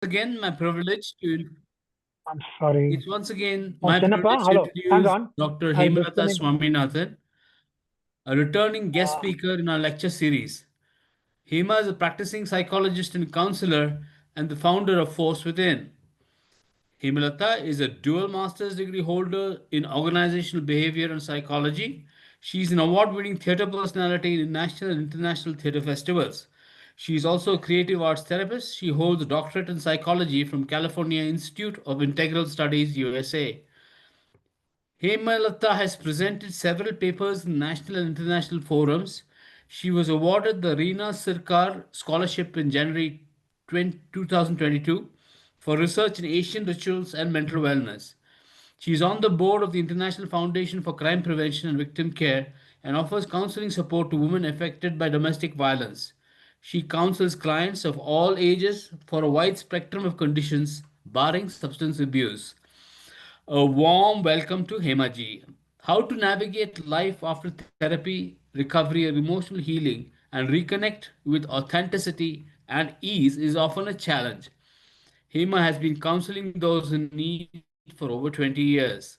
again my privilege to I'm sorry. it's once again my Chinappa, privilege to hello. Hang introduce on. Dr. I'll Hemalatha disconnect. Swaminathan, a returning guest Uh, speaker in our lecture series. Hema is a practicing psychologist and counselor and the founder of Force Within. Hemalatha is a dual master's degree holder in organizational behavior and psychology. She is an award winning theatre personality in national and international theatre festivals. She is also a creative arts therapist. She holds a doctorate in psychology from California Institute of Integral Studies, USA. Hemalatha has presented several papers in national and international forums. She was awarded the Reena Sirkar Scholarship in January 2022 for research in Asian rituals and mental wellness. She is on the board of the International Foundation for Crime Prevention and Victim Care and offers counseling support to women affected by domestic violence. She counsels clients of all ages for a wide spectrum of conditions, barring substance abuse. A warm welcome to Hemaji. How to navigate life after therapy, recovery, and emotional healing and reconnect with authenticity and ease is often a challenge. Hema has been counseling those in need for over 20 years.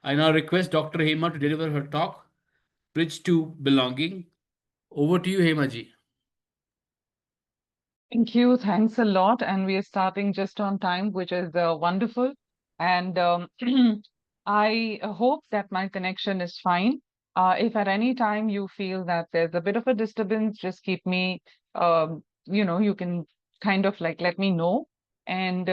I now request Dr. Hema to deliver her talk, Bridge to Belonging. Over to you, Hemaji. Thank you. Thanks a lot. And we are starting just on time, which is wonderful. And I hope that my connection is fine. If at any time you feel that there's a bit of a disturbance, just keep me, you can kind of like let me know. And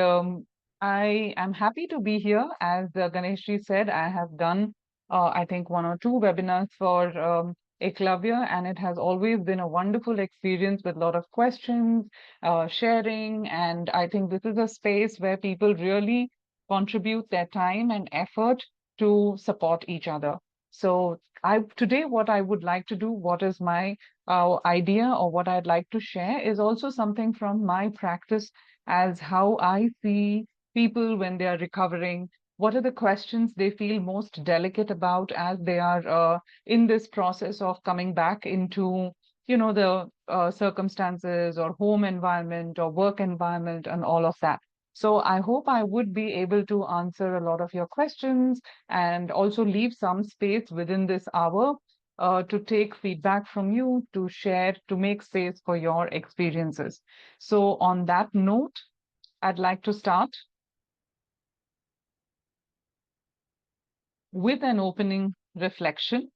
I am happy to be here. As Ganeshji said, I have done, I think, one or two webinars for Eklavya, and it has always been a wonderful experience with a lot of questions, sharing. And I think this is a space where people really contribute their time and effort to support each other. So today, what I would like to do, what is my idea or what I'd like to share is also something from my practice as how I see people when they are recovering. What are the questions they feel most delicate about as they are in this process of coming back into the circumstances or home environment or work environment and all of that. So I hope I would be able to answer a lot of your questions and also leave some space within this hour to take feedback from you, to share, to make space for your experiences. So on that note, I'd like to start with an opening reflection.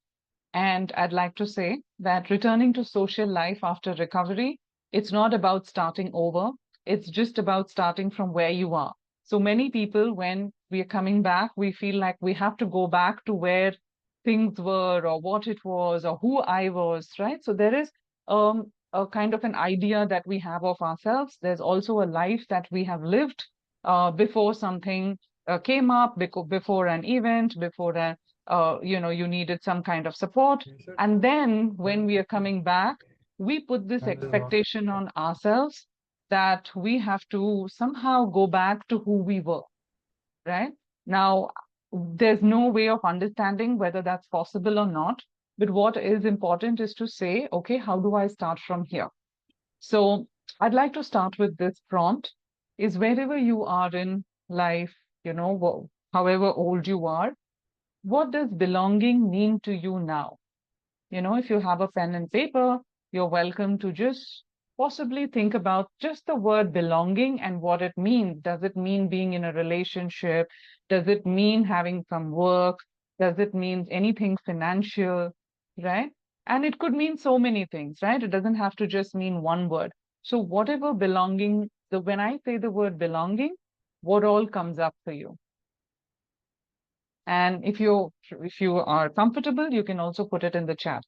And I'd like to say that returning to social life after recovery, it's not about starting over. It's just about starting from where you are. So many people, when we are coming back, we feel like we have to go back to where things were or what it was or who I was, right? So there is a kind of an idea that we have of ourselves. There's also a life that we have lived before something came up, before an event, before you needed some kind of support. And then when we are coming back, we put this expectation on ourselves that we have to somehow go back to who we were, right? Now, there's no way of understanding whether that's possible or not. But what is important is to say, okay, how do I start from here? So I'd like to start with this prompt is wherever you are in life, however old you are, what does belonging mean to you now? If you have a pen and paper, you're welcome to just possibly think about just the word belonging and what it means. Does it mean being in a relationship? Does it mean having some work? Does it mean anything financial? Right? And it could mean so many things, right? It doesn't have to just mean one word. So whatever belonging, when I say the word belonging, what all comes up for you? And if you are comfortable, you can also put it in the chat.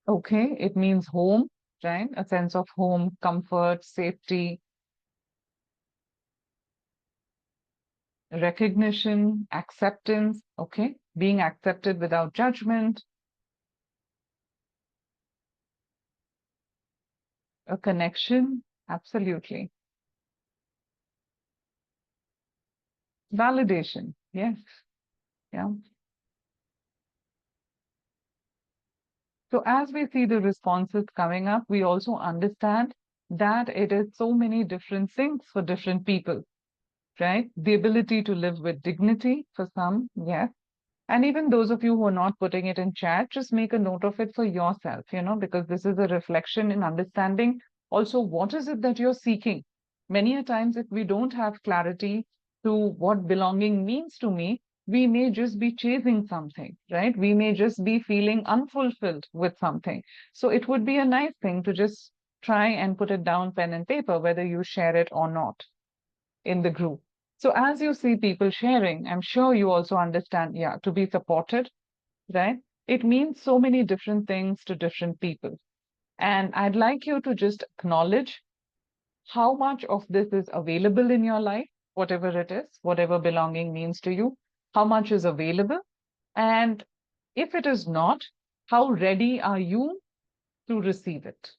Okay, it means home, right? A sense of home, comfort, safety, recognition, acceptance, okay? Being accepted without judgment, a connection, absolutely. Validation, yes, yeah. So as we see the responses coming up, we also understand that it is so many different things for different people, right? The ability to live with dignity for some, yes. And even those of you who are not putting it in chat, just make a note of it for yourself, because this is a reflection in understanding also what is it that you're seeking. Many a times, if we don't have clarity to what belonging means to me, we may just be chasing something, right? We may just be feeling unfulfilled with something. So it would be a nice thing to just try and put it down pen and paper, whether you share it or not in the group. So as you see people sharing, I'm sure you also understand, yeah, to be supported, right? It means so many different things to different people. And I'd like you to just acknowledge how much of this is available in your life, whatever it is, whatever belonging means to you, how much is available. And if it is not, how ready are you to receive it?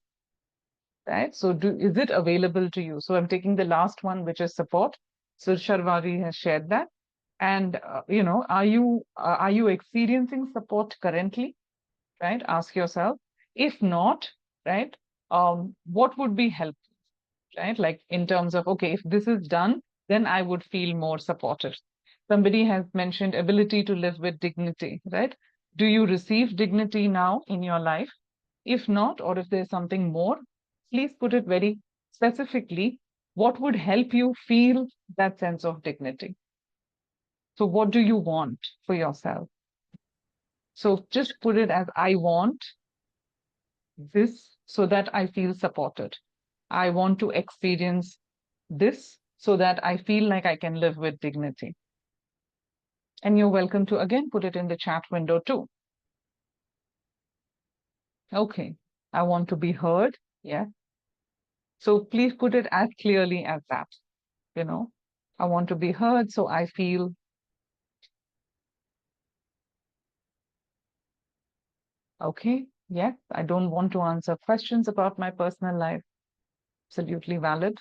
Right? So is it available to you? So I'm taking the last one, which is support. So Sharvari has shared that. And are you experiencing support currently? Right? Ask yourself. If not, right, what would be helpful? Right? Like in terms of, okay, if this is done, then I would feel more supported. Somebody has mentioned ability to live with dignity, right? Do you receive dignity now in your life? If not, or if there's something more, please put it very specifically. What would help you feel that sense of dignity? So, what do you want for yourself? So, just put it as I want this so that I feel supported. I want to experience this so that I feel like I can live with dignity. And you're welcome to again put it in the chat window too. Okay, I want to be heard. Yeah. So please put it as clearly as that. I want to be heard, so I feel okay. Yeah, I don't want to answer questions about my personal life. Absolutely valid.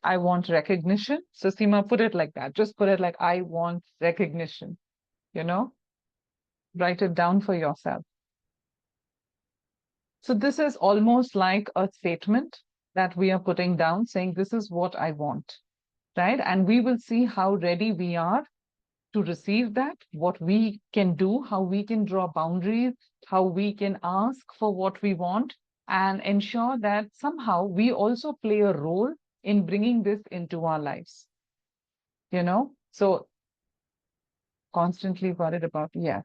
I want recognition. So Seema, put it like that. Just put it like I want recognition. Write it down for yourself. So this is almost like a statement that we are putting down saying, this is what I want, right? And we will see how ready we are to receive that, what we can do, how we can draw boundaries, how we can ask for what we want, and ensure that somehow we also play a role in bringing this into our lives. So constantly worried about, yeah,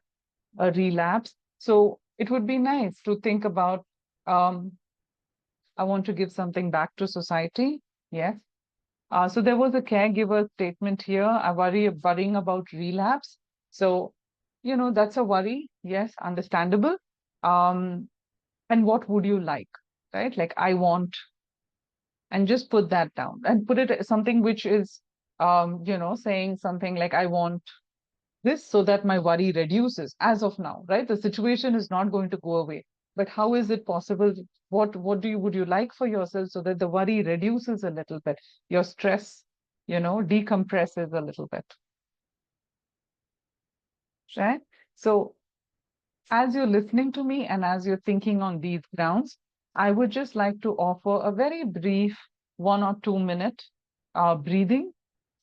a relapse. So it would be nice to think about, I want to give something back to society. Yes. So there was a caregiver statement here. I worrying about relapse. So, that's a worry. Yes, understandable. Um, and what would you like? Right? Like I want, and just put that down and put it as something which is, saying something like I want this so that my worry reduces as of now, right? The situation is not going to go away. But how is it possible? What would you like for yourself so that the worry reduces a little bit? Your stress, decompresses a little bit. Right? So as you're listening to me and as you're thinking on these grounds, I would just like to offer a very brief 1 or 2 minute breathing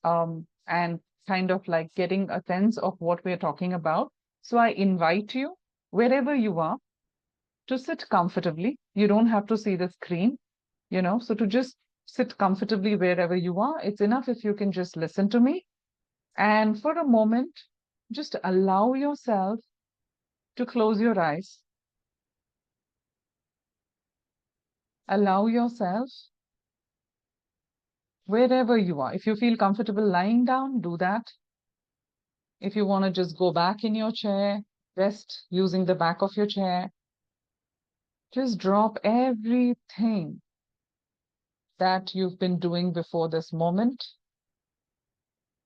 and kind of like getting a sense of what we're talking about. So I invite you, wherever you are, to sit comfortably. You don't have to see the screen, so to just sit comfortably wherever you are. It's enough if you can just listen to me. And for a moment, just allow yourself to close your eyes. Allow yourself wherever you are. If you feel comfortable lying down, do that. If you want to just go back in your chair, rest using the back of your chair. Just drop everything that you've been doing before this moment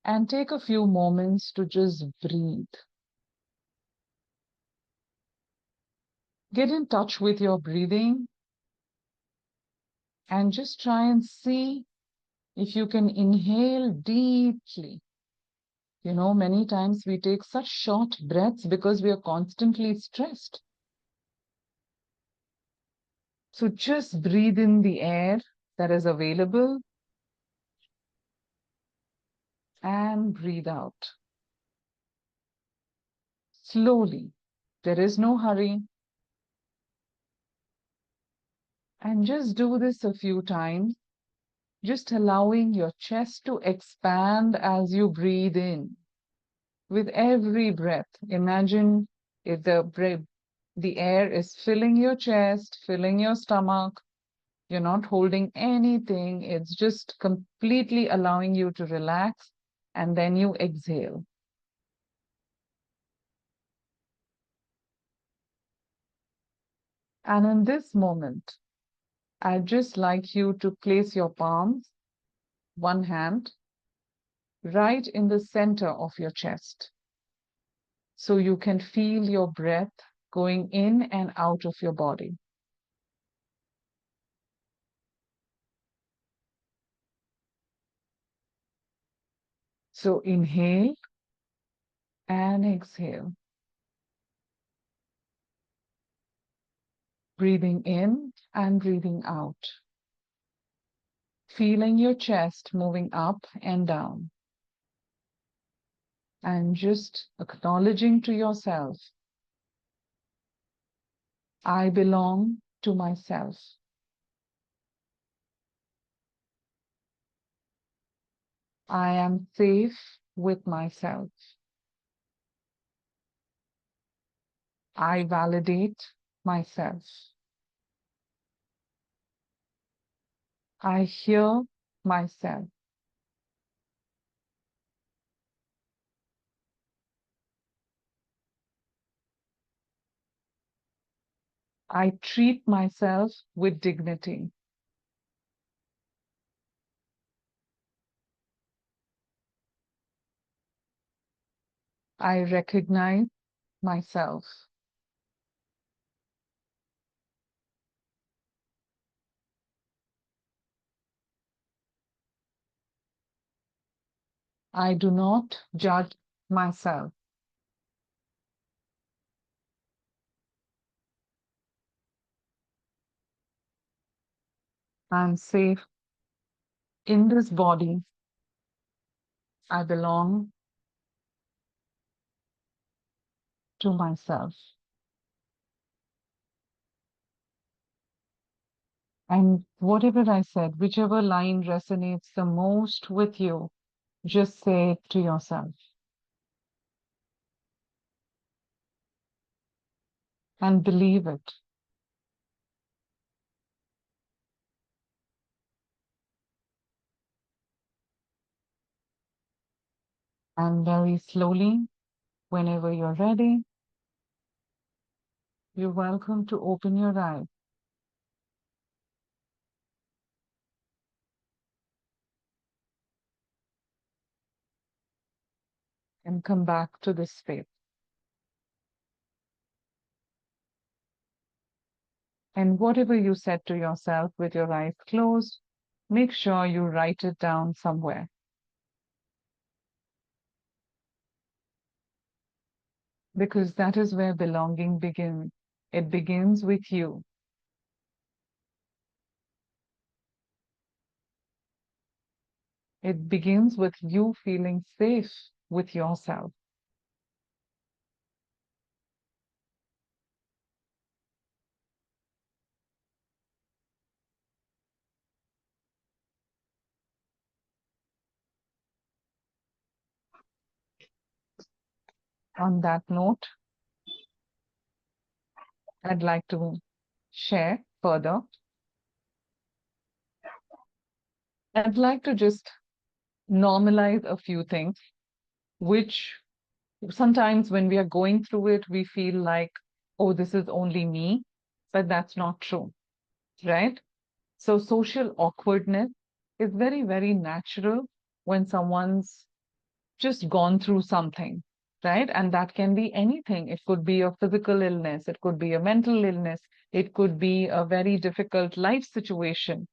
and take a few moments to just breathe. Get in touch with your breathing and just try and see if you can inhale deeply Many times we take such short breaths because we are constantly stressed. So just breathe in the air that is available and breathe out. Slowly. There is no hurry. And just do this a few times, just allowing your chest to expand as you breathe in. With every breath, imagine if the air is filling your chest, filling your stomach. You're not holding anything. It's just completely allowing you to relax, and then you exhale. And in this moment, I'd just like you to place your palms, one hand, right in the center of your chest, so you can feel your breath going in and out of your body. So inhale and exhale. Breathing in and breathing out. Feeling your chest moving up and down. And just acknowledging to yourself, I belong to myself. I am safe with myself. I validate myself. I hear myself. I treat myself with dignity. I recognize myself. I do not judge myself. I'm safe in this body. I belong to myself. And whatever I said, whichever line resonates the most with you, just say it to yourself and believe it. And very slowly, whenever you're ready, you're welcome to open your eyes. And come back to this space. And whatever you said to yourself with your eyes closed, make sure you write it down somewhere. Because that is where belonging begins. It begins with you. It begins with you feeling safe with yourself. On that note, I'd like to share further. I'd like to just normalize a few things, which sometimes when we are going through it, we feel like, oh, this is only me, but that's not true, right? So social awkwardness is very, very natural when someone's just gone through something, right? And that can be anything. It could be a physical illness, it could be a mental illness, it could be a very difficult life situation.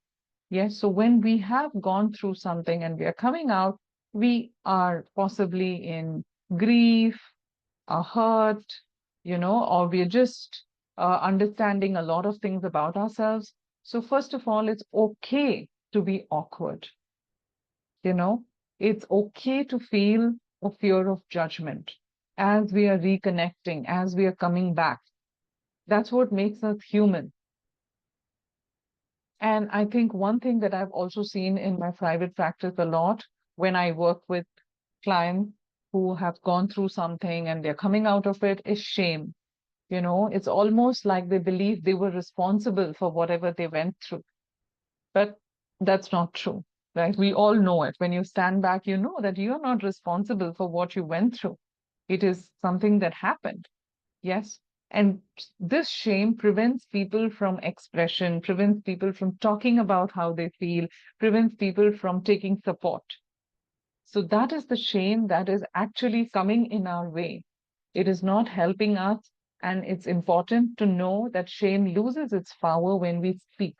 Yes, so when we have gone through something and we are coming out, we are possibly in grief, a hurt, or we're just understanding a lot of things about ourselves. So, first of all, it's okay to be awkward. You know, it's okay to feel a fear of judgment as we are reconnecting, as we are coming back. That's what makes us human. And I think one thing that I've also seen in my private practice a lot when I work with clients who have gone through something and they're coming out of it is shame. It's almost like they believe they were responsible for whatever they went through. But that's not true, right? We all know it. When you stand back, you know that you're not responsible for what you went through. It is something that happened. Yes. And this shame prevents people from expression, prevents people from talking about how they feel, prevents people from taking support. So that is the shame that is actually coming in our way. It is not helping us. And it's important to know that shame loses its power when we speak.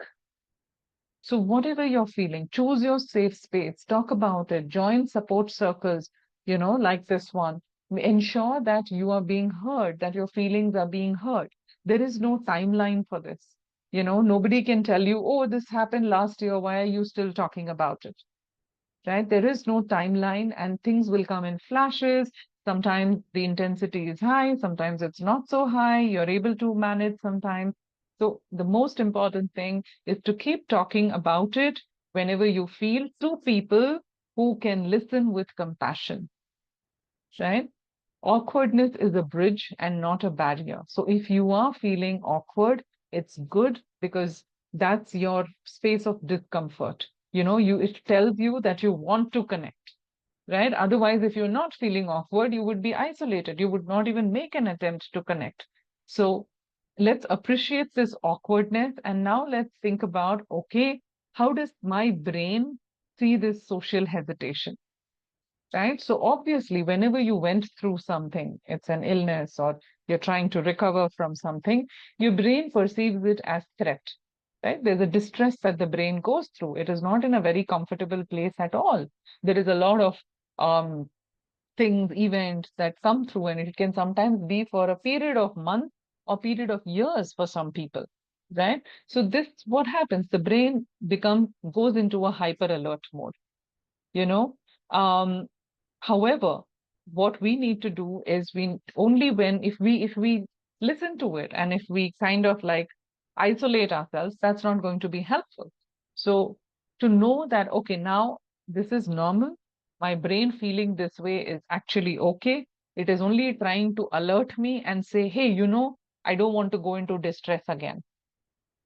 So, whatever you're feeling, choose your safe space, talk about it, join support circles, like this one. Ensure that you are being heard, that your feelings are being heard. There is no timeline for this. Nobody can tell you, oh, this happened last year. Why are you still talking about it? Right? There is no timeline, and things will come in flashes. Sometimes the intensity is high, sometimes it's not so high. You're able to manage sometimes. So, the most important thing is to keep talking about it whenever you feel to people who can listen with compassion, right? Awkwardness is a bridge and not a barrier. So, if you are feeling awkward, it's good because that's your space of discomfort. It tells you that you want to connect, right? Otherwise, if you're not feeling awkward, you would be isolated. You would not even make an attempt to connect. So let's appreciate this awkwardness. And now let's think about, okay, how does my brain see this social hesitation? Right? So obviously, whenever you went through something, it's an illness or you're trying to recover from something, your brain perceives it as threat. Right? There's a distress that the brain goes through. It is not in a very comfortable place at all. There is a lot of um, things, events that come through, and it can sometimes be for a period of months or period of years for some people. Right? So this what happens. The brain goes into a hyper alert mode. You know, um, However, what we need to do is we only when if we listen to it and if we kind of like isolate ourselves, that's not going to be helpful. So to know that, okay, now this is normal, my brain feeling this way is actually okay. It is only trying to alert me and say, hey, I don't want to go into distress again,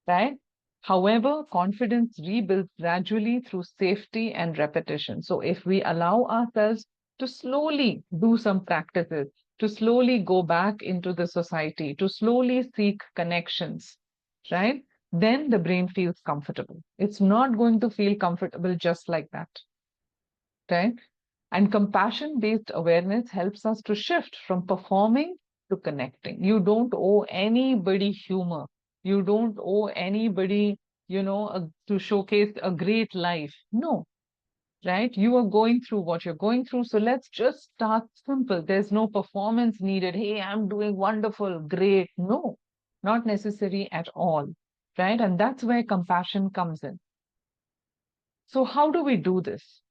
right? However, confidence rebuilds gradually through safety and repetition. So, if we allow ourselves to slowly do some practices, to slowly go back into the society, to slowly seek connections, right? Then the brain feels comfortable. It's not going to feel comfortable just like that, right? And compassion based awareness helps us to shift from performing to connecting. You don't owe anybody humor. You don't owe anybody, to showcase a great life. No, right? You are going through what you're going through. So let's just start simple. There's no performance needed. Hey, I'm doing wonderful, great. No, not necessary at all, right? And that's where compassion comes in. So, how do we do this?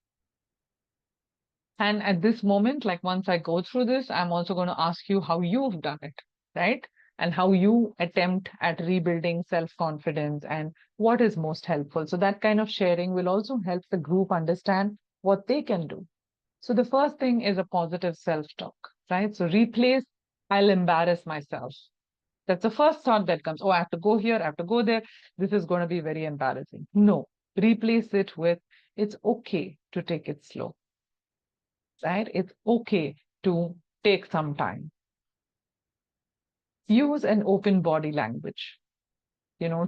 And at this moment, like once I go through this, I'm also going to ask you how you've done it, right? And how you attempt at rebuilding self confidence and what is most helpful. So, that kind of sharing will also help the group understand what they can do. So, the first thing is a positive self talk, right? So, replace I'll embarrass myself. That's the first thought that comes. Oh, I have to go here, I have to go there. This is going to be very embarrassing. No, replace it with it's okay to take it slow, right? It's okay to take some time. Use an open body language.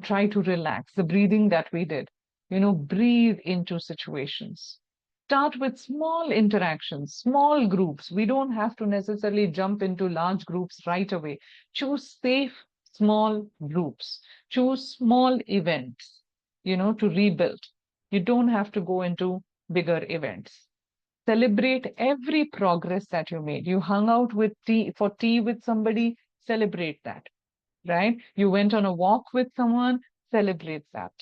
Try to relax. The breathing that we did, breathe into situations. Start with small interactions, small groups. We don't have to necessarily jump into large groups right away. Choose safe, small groups. Choose small events, to rebuild. You don't have to go into bigger events. Celebrate every progress that you made. You hung out with for tea with somebody, celebrate that, right? You went on a walk with someone, celebrate that,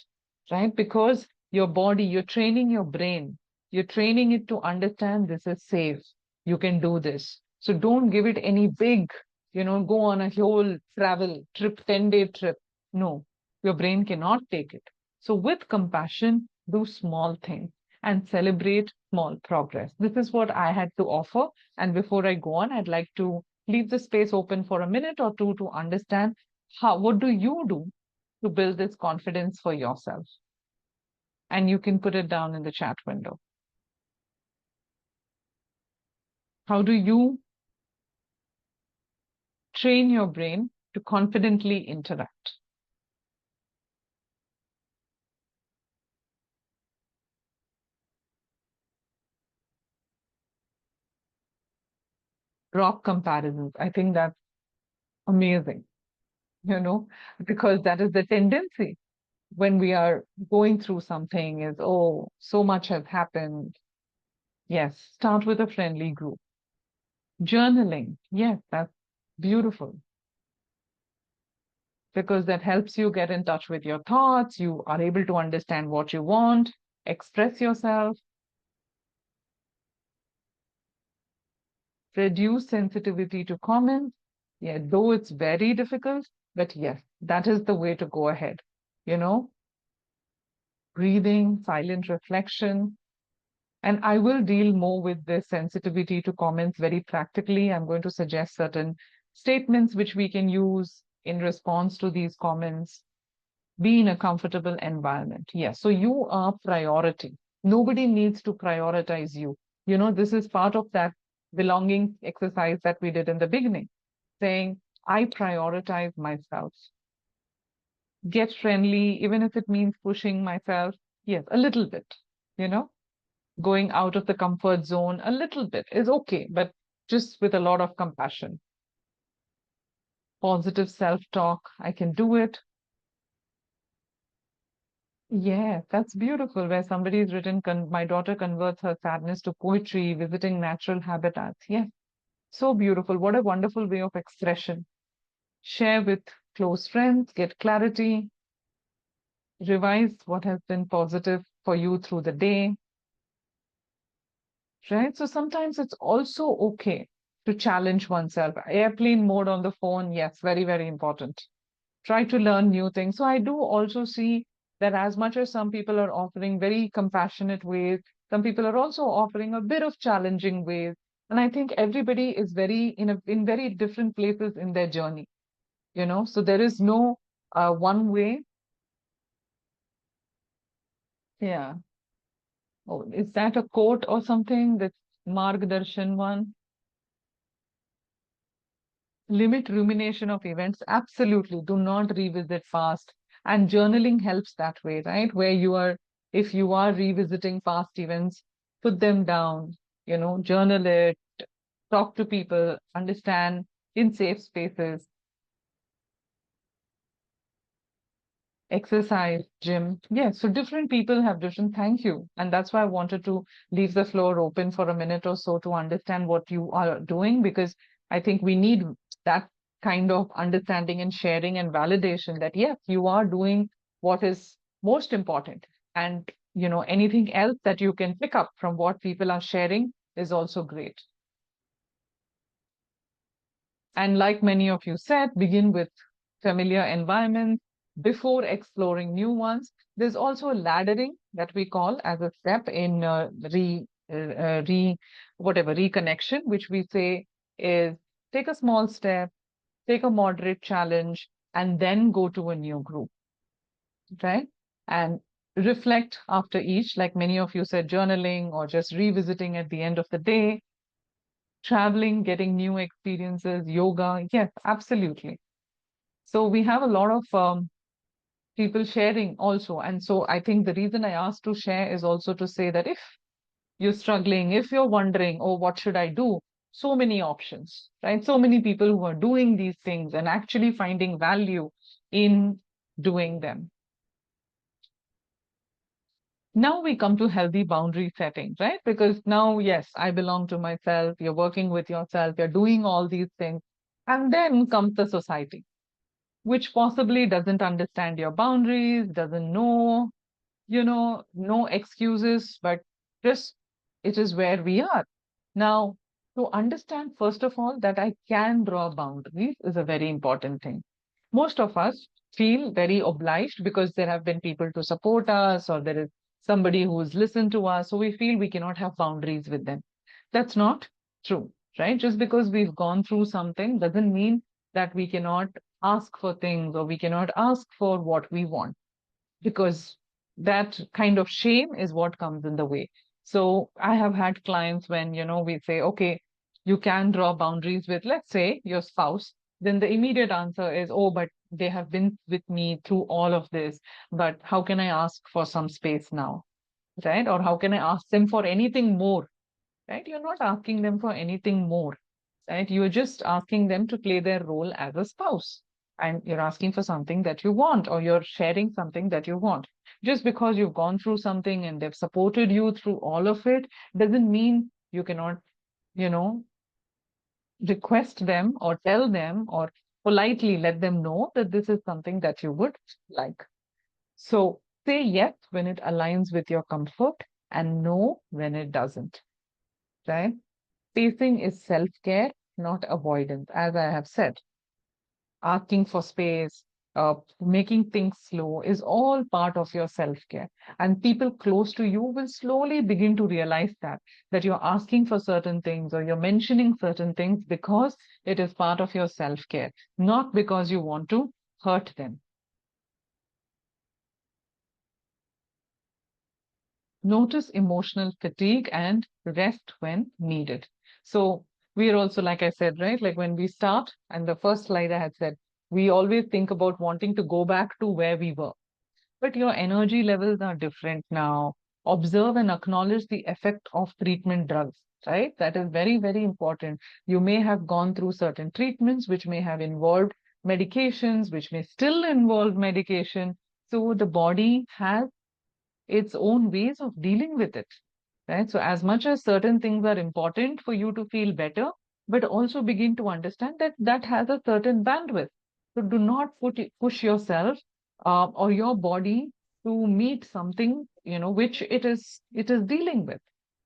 right? Because your body, you're training your brain, you're training it to understand this is safe. You can do this. So don't give it any big, go on a whole travel trip, 10-day trip. No, your brain cannot take it. So with compassion, do small things and celebrate small progress. This is what I had to offer. And before I go on, I'd like to leave the space open for a minute or two to understand what do you do to build this confidence for yourself? And you can put it down in the chat window. How do you train your brain to confidently interact? Drop comparisons. I think that's amazing, because that is the tendency when we are going through something is, oh, so much has happened. Yes, start with a friendly group. Journaling. Yes, that's beautiful because that helps you get in touch with your thoughts. You are able to understand what you want, express yourself, reduce sensitivity to comments. Yeah, though it's very difficult, but yes, that is the way to go ahead. Breathing, silent reflection. And I will deal more with this sensitivity to comments very practically. I'm going to suggest certain statements which we can use in response to these comments. Be in a comfortable environment. Yes. So you are priority. Nobody needs to prioritize you. This is part of that belonging exercise that we did in the beginning, saying, I prioritize myself. Get friendly, even if it means pushing myself. Yes, a little bit, going out of the comfort zone a little bit is okay, but just with a lot of compassion. Positive self-talk. I can do it. Yeah, that's beautiful. Where somebody's written, my daughter converts her sadness to poetry, visiting natural habitats. Yeah, so beautiful. What a wonderful way of expression. Share with close friends, get clarity, revise what has been positive for you through the day. Right? So sometimes it's also okay to challenge oneself. Airplane mode on the phone, yes, very, very important. Try to learn new things. So I do also see that as much as some people are offering very compassionate ways, some people are also offering a bit of challenging ways. And I think everybody is in very different places in their journey, so there is no one way. Yeah. Oh, is that a quote or something? That's Margdarshan one. Limit rumination of events. Absolutely. Do not revisit past. And journaling helps that way, right? If you are revisiting past events, put them down, journal it, talk to people, understand in safe spaces, exercise, gym. Yeah. So different people have different, thank you. And that's why I wanted to leave the floor open for a minute or so to understand what you are doing, because I think we need that kind of understanding and sharing and validation that, yes, you are doing what is most important. And, anything else that you can pick up from what people are sharing is also great. And like many of you said, begin with familiar environments before exploring new ones. There's also laddering that we call as a step in reconnection, which we say is take a small step, take a moderate challenge, and then go to a new group, right? And reflect after each, like many of you said, journaling or just revisiting at the end of the day, traveling, getting new experiences, yoga. Yes, absolutely. So we have a lot of people sharing also. And so I think the reason I asked to share is also to say that if you're struggling, if you're wondering, oh, what should I do? So many options, right? So many people who are doing these things and actually finding value in doing them. Now we come to healthy boundary setting, right? Because now, yes, I belong to myself, you're working with yourself, you're doing all these things. And then comes the society, which possibly doesn't understand your boundaries, doesn't know, no excuses, but just it is where we are. Now, to understand, first of all, that I can draw boundaries is a very important thing. Most of us feel very obliged because there have been people to support us, or there is somebody who's listened to us. So we feel we cannot have boundaries with them. That's not true, right? Just because we've gone through something doesn't mean that we cannot ask for things or we cannot ask for what we want, because that kind of shame is what comes in the way. So I have had clients when, we say, okay, you can draw boundaries with, let's say, your spouse. Then the immediate answer is, oh, but they have been with me through all of this. But how can I ask for some space now? Right? Or how can I ask them for anything more? Right? You're not asking them for anything more, right? You're just asking them to play their role as a spouse. And you're asking for something that you want, or you're sharing something that you want. Just because you've gone through something and they've supported you through all of it doesn't mean you cannot, you know, request them or tell them or politely let them know that this is something that you would like. So say yes when it aligns with your comfort and no when it doesn't, right? Pacing is self care, not avoidance, as I have said. Asking for space, making things slow is all part of your self care. And people close to you will slowly begin to realize that you're asking for certain things or you're mentioning certain things because it is part of your self care, not because you want to hurt them. Notice emotional fatigue and rest when needed. So we are also, like I said, right? Like when we start, and the first slide I had said, we always think about wanting to go back to where we were. But your energy levels are different now. Observe and acknowledge the effect of treatment drugs, right? That is very, very important. You may have gone through certain treatments, which may have involved medications, which may still involve medication. So the body has its own ways of dealing with it, right? So as much as certain things are important for you to feel better, but also begin to understand that that has a certain bandwidth. So do not push yourself or your body to meet something, which it is dealing with,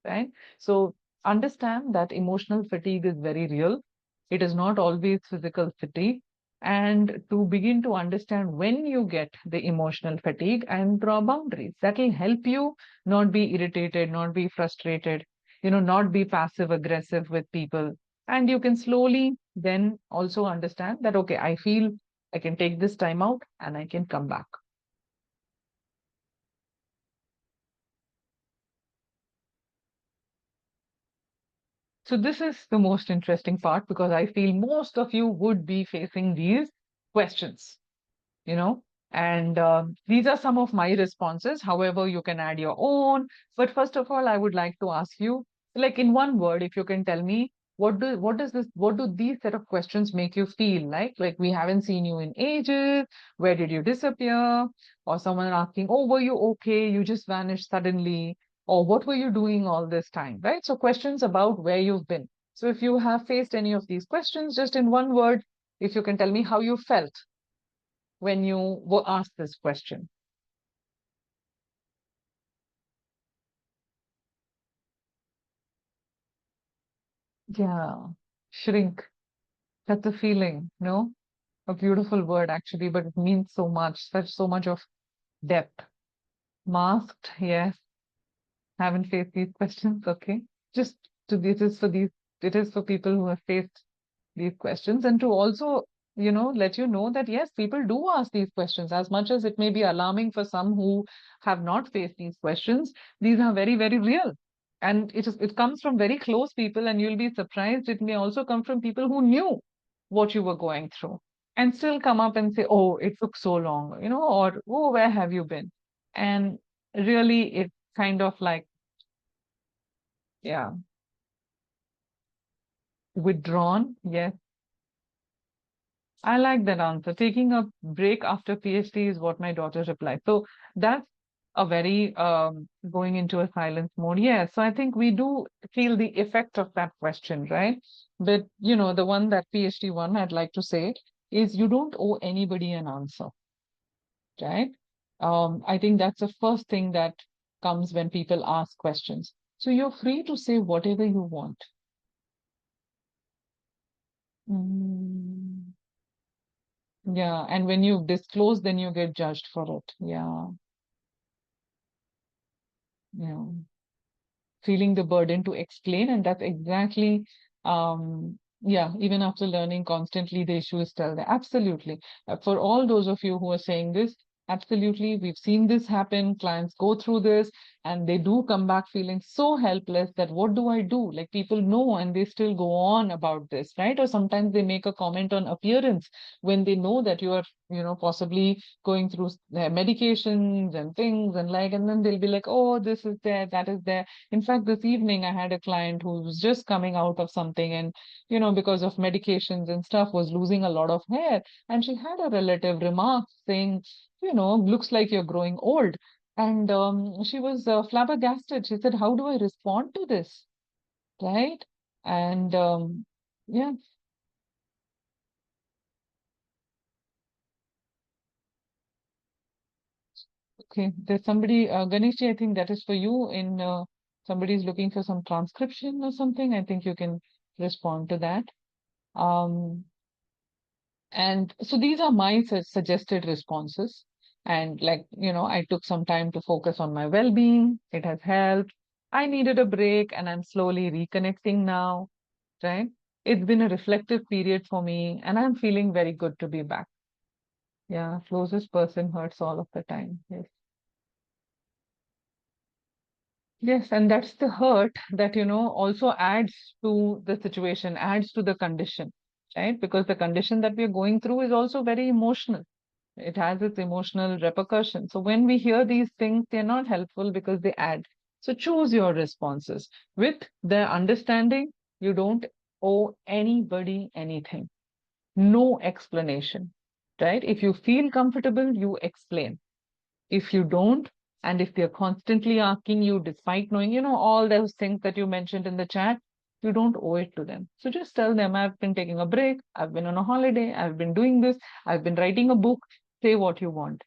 right? So understand that emotional fatigue is very real. It is not always physical fatigue. And to begin to understand when you get the emotional fatigue and draw boundaries, that will help you not be irritated, not be frustrated, not be passive aggressive with people. And you can slowly then also understand that, okay, I feel I can take this time out and I can come back. So this is the most interesting part because I feel most of you would be facing these questions, you know, and these are some of my responses. However, you can add your own. But first of all, I would like to ask you, like in one word, if you can tell me what do these set of questions make you feel like? Like we haven't seen you in ages. Where did you disappear? Or someone asking, oh, were you okay? You just vanished suddenly. Or what were you doing all this time, right? So questions about where you've been. So if you have faced any of these questions, just in one word, if you can tell me how you felt when you were asked this question. Yeah, shrink. That's a feeling, no? A beautiful word actually, but it means so much, so much of depth. Masked, yes. Haven't faced these questions, okay. Just to this is for these it is for people who have faced these questions, and to also, let you know that yes, people do ask these questions. As much as it may be alarming for some who have not faced these questions, these are very, very real. And it comes from very close people, and you'll be surprised it may also come from people who knew what you were going through and still come up and say, oh, it took so long, or oh, where have you been? And really it's kind of like, yeah, withdrawn. Yes, I like that answer. Taking a break after PhD is what my daughter replied. So that's a very going into a silence mode. Yeah, so I think we do feel the effect of that question, right? But the one that PhD one I'd like to say is you don't owe anybody an answer, right? I think that's the first thing that comes when people ask questions. So you're free to say whatever you want. Mm, yeah, and when you disclose, then you get judged for it. Yeah, yeah. Feeling the burden to explain, and that's exactly yeah, even after learning constantly, the issue is still there. Absolutely. For all those of you who are saying this, absolutely, we've seen this happen. Clients go through this and they do come back feeling so helpless that what do I do? Like, people know and they still go on about this, right? Or sometimes they make a comment on appearance when they know that you are possibly going through medications and things, and then they'll be like, oh, this is there, that is there. In fact, this evening I had a client who was just coming out of something, and because of medications and stuff, was losing a lot of hair. And she had a relative remark saying, looks like you're growing old. And she was flabbergasted. She said, how do I respond to this? Right? And yeah, okay. There's somebody, Ganeshji, I think that is for you. In somebody's looking for some transcription or something. I think you can respond to that. Um, And so these are my suggested responses. And like, I took some time to focus on my well-being. It has helped. I needed a break and I'm slowly reconnecting now, right? It's been a reflective period for me and I'm feeling very good to be back. Yeah, closest person hurts all of the time. Yes. Yes, and that's the hurt that, also adds to the situation, adds to the condition, right? Because the condition that we're going through is also very emotional. It has its emotional repercussions. So when we hear these things, they're not helpful because they add. So choose your responses with the understanding you don't owe anybody anything. No explanation, right? If you feel comfortable, you explain. If you don't, and if they're constantly asking you, despite knowing, all those things that you mentioned in the chat, you don't owe it to them. So just tell them, I've been taking a break, I've been on a holiday, I've been doing this, I've been writing a book. Say what you want.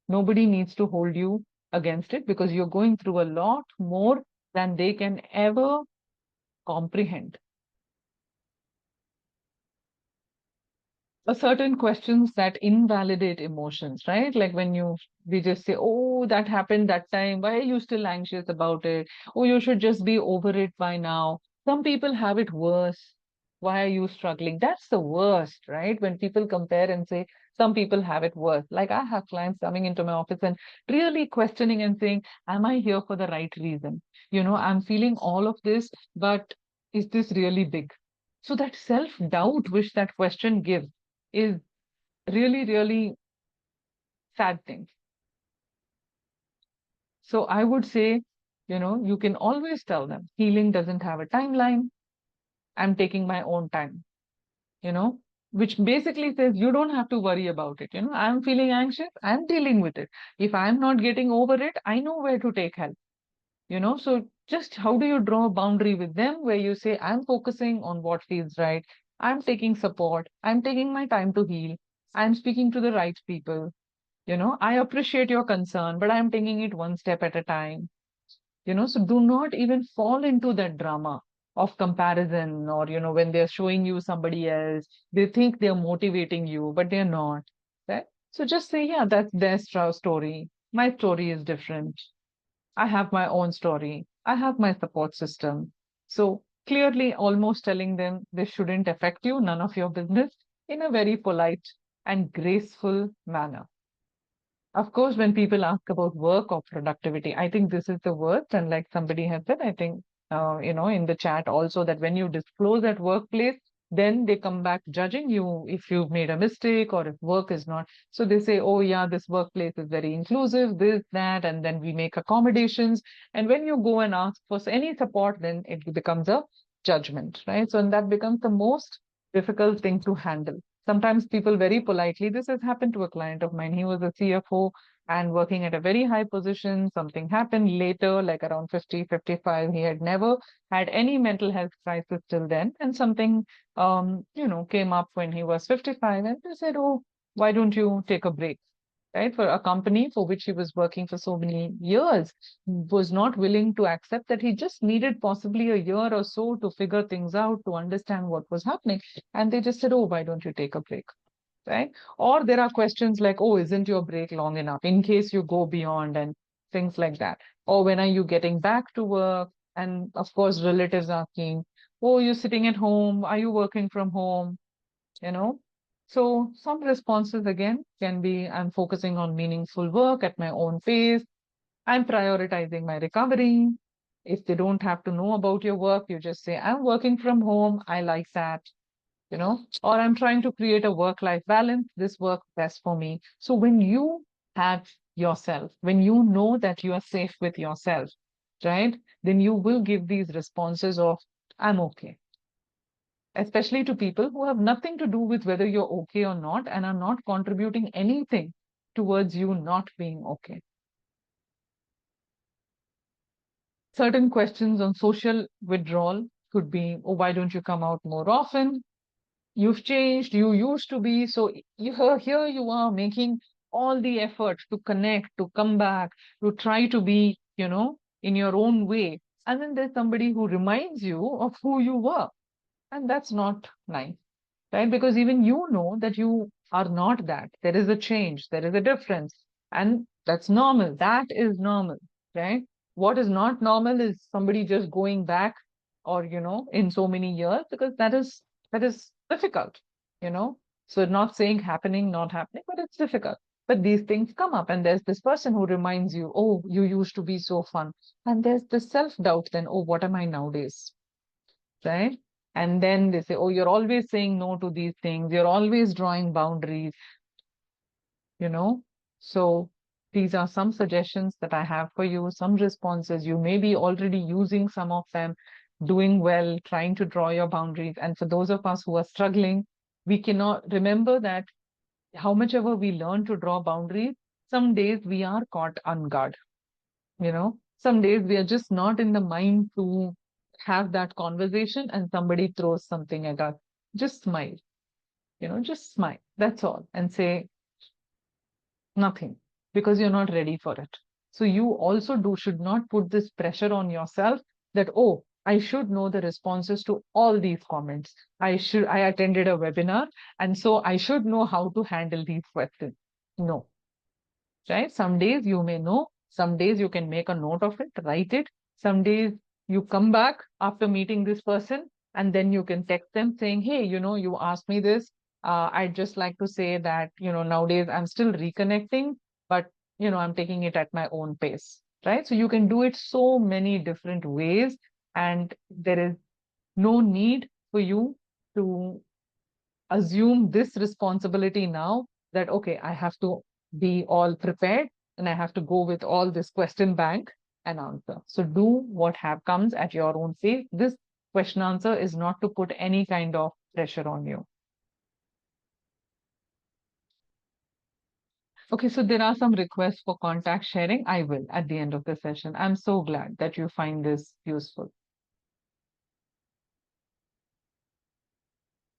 Nobody needs to hold you against it because you're going through a lot more than they can ever comprehend. Certain questions that invalidate emotions, right? Like when we just say, oh, that happened that time. Why are you still anxious about it? Oh, you should just be over it by now. Some people have it worse. Why are you struggling? That's the worst, right? When people compare and say, some people have it worse. Like I have clients coming into my office and really questioning and saying, am I here for the right reason? I'm feeling all of this, but is this really big? So that self-doubt which that question gives is really, really sad thing. So I would say, you can always tell them healing doesn't have a timeline. I'm taking my own time, you know, which basically says you don't have to worry about it. I'm feeling anxious. I'm dealing with it. If I'm not getting over it, I know where to take help. So just how do you draw a boundary with them where you say, I'm focusing on what feels right. I'm taking support. I'm taking my time to heal. I'm speaking to the right people. I appreciate your concern, but I'm taking it one step at a time. So do not even fall into that drama of comparison, or, when they're showing you somebody else, they think they're motivating you, but they're not. Right? So just say, yeah, that's their story. My story is different. I have my own story. I have my support system. So clearly, almost telling them this shouldn't affect you, none of your business, in a very polite and graceful manner. Of course, when people ask about work or productivity, I think this is the worst. And like somebody has said, I think, in the chat also, that when you disclose at workplace, then they come back judging you if you've made a mistake or if work is not. So they say, oh, yeah, this workplace is very inclusive, this, that, and then we make accommodations. And when you go and ask for any support, then it becomes a judgment, right? So and that becomes the most difficult thing to handle. Sometimes people very politely, this has happened to a client of mine. He was a CFO and working at a very high position. Something happened later, like around 50, 55. He had never had any mental health crisis till then. And something, came up when he was 55. And they said, oh, why don't you take a break? Right? For a company for which he was working for so many years, was not willing to accept that he just needed possibly a year or so to figure things out, to understand what was happening. And they just said, oh, why don't you take a break? Right? Or there are questions like, oh, isn't your break long enough in case you go beyond and things like that? Or when are you getting back to work? And of course, relatives asking, oh, you're sitting at home. Are you working from home? You know? So some responses again can be, I'm focusing on meaningful work at my own pace. I'm prioritizing my recovery. If they don't have to know about your work, you just say, I'm working from home. I like that, or I'm trying to create a work-life balance. This works best for me. So when you have yourself, when you know that you are safe with yourself, right, then you will give these responses of, I'm okay, especially to people who have nothing to do with whether you're okay or not and are not contributing anything towards you not being okay. Certain questions on social withdrawal could be, oh, why don't you come out more often? You've changed, you used to be. So here you are making all the effort to connect, to come back, to try to be, in your own way. And then there's somebody who reminds you of who you were. And that's not nice, right? Because even you know that you are not that. There is a change, there is a difference, and that's normal. That is normal, right? What is not normal is somebody just going back or, in so many years, because that is difficult, you know. So not saying happening, not happening, but it's difficult. But these things come up, and there's this person who reminds you, oh, you used to be so fun. And there's the self-doubt then, oh, what am I nowadays? Right? And then they say, oh, you're always saying no to these things. You're always drawing boundaries, you know? So these are some suggestions that I have for you, some responses. You may be already using some of them, doing well, trying to draw your boundaries. And for those of us who are struggling, we cannot remember that how much ever we learn to draw boundaries, some days we are caught on guard. Some days we are just not in the mind to have that conversation and somebody throws something at us. Just smile, just smile. That's all. And say nothing, because you're not ready for it. So you also should not put this pressure on yourself that, oh, I should know the responses to all these comments. I attended a webinar, and so I should know how to handle these questions. No, right? Some days you may know, some days you can make a note of it, write it. Some days you come back after meeting this person and then you can text them saying, hey, you asked me this. I'd just like to say that, nowadays I'm still reconnecting, but, I'm taking it at my own pace, right? So you can do it so many different ways, and there is no need for you to assume this responsibility now that, okay, I have to be all prepared and I have to go with all this question bank and answer. So do what comes at your own pace. This question answer is not to put any kind of pressure on you. Okay, so there are some requests for contact sharing. I will at the end of the session. I'm so glad that you find this useful.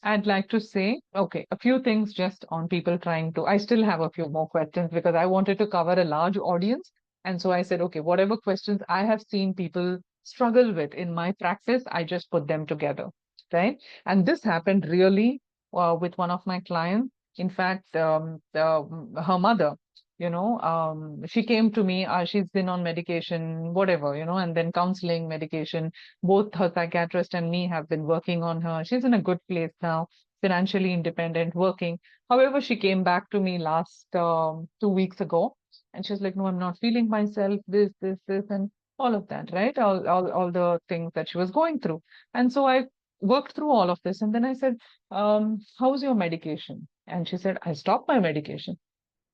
I'd like to say, okay, a few things just on people trying to. I still have a few more questions because I wanted to cover a large audience. And so I said, okay, whatever questions I have seen people struggle with in my practice, I just put them together, right? And this happened really with one of my clients. In fact, her mother, she came to me, she's been on medication, whatever, and then counseling, medication. Both her psychiatrist and me have been working on her. She's in a good place now, financially independent, working. However, she came back to me last 2 weeks ago, and she's like, no, I'm not feeling myself, this, and all of that, right? All the things that she was going through. And so I worked through all of this. And then I said, how's your medication? And she said, I stopped my medication.